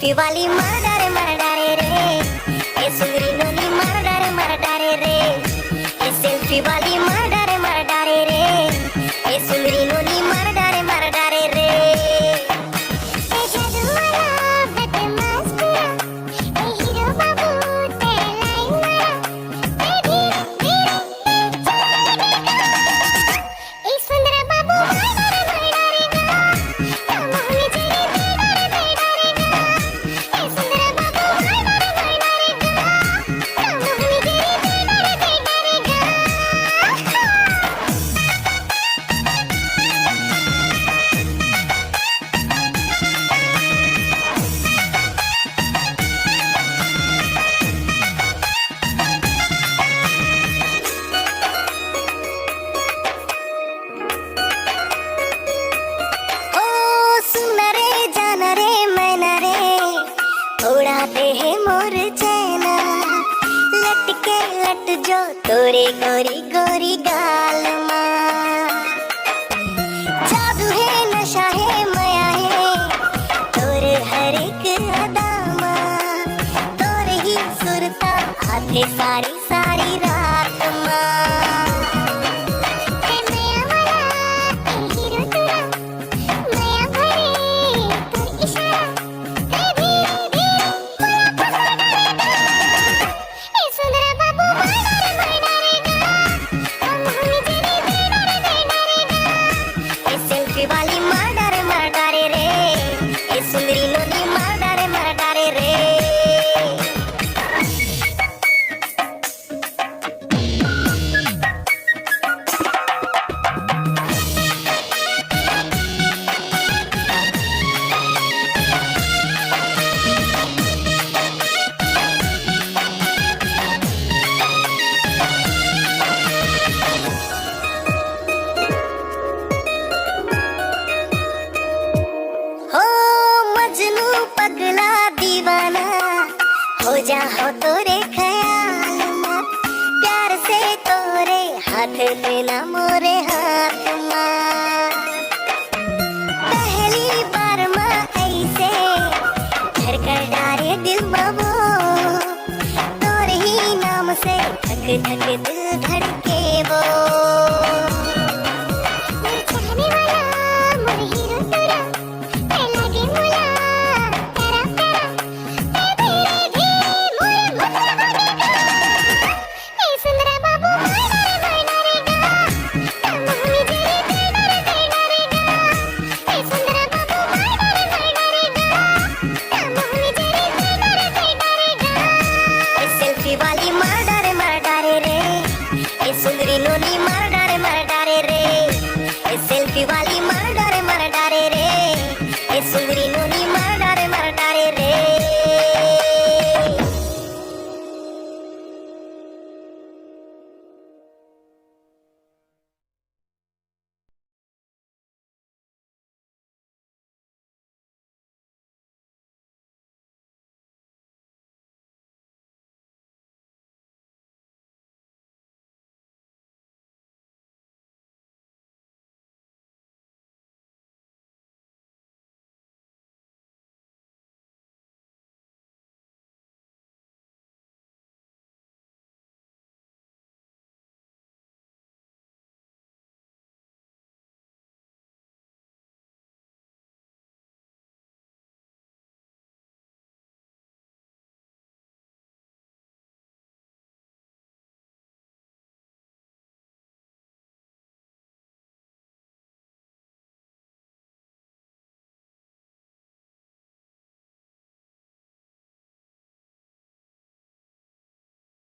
Selfie वाली मर डारे रे, ये सुंदरी नोनी मर डारे रे, ये सेल्फी वाली मर डारे रे, ये सुंदरी नोनी मर डारे रे। ए जादू वाला बदमाश पूरा, ए हीरो बाबू तेरे लाइन मारा, ए धीरे ए सुंदरा बाबू मर डारेगा, तुम हमें तेरे डारेगा, ए सुंदरा बाबू मर डारेगा, तुम हमें तेरे डारेगा। ओ सुन रे जाना रे मैना रे, उड़ाते हैं मोर चैना, लटके लट जो तोरे गोरी गोरी गाल माँ। जादू है नशा है माया है, तोरे हर एक अदा माँ, तोरे ही सुरता आते सारी सारी रात माँ। ए नया वाला ए हीरो तेरा, नया भरे कर इशारा, ए धीरे पूरा डारेगा, ए सुंदरा बाबू मर डारेगा, हम हमें तेरे डारेगा, ए सेल्फी वाली मर डारे रे, ए सुंदरी नोनी मर डारे रे। हो मजनू पगला दीवाना, हो जा हो तोरे ख्याल में, प्यार से तोरे हाथ लेना मोरे हाथ माँ। पहली बार माँ ऐसे धड़कर डारे दिल बाबू, तोरे ही नाम से धक धक दिल धड़के वो।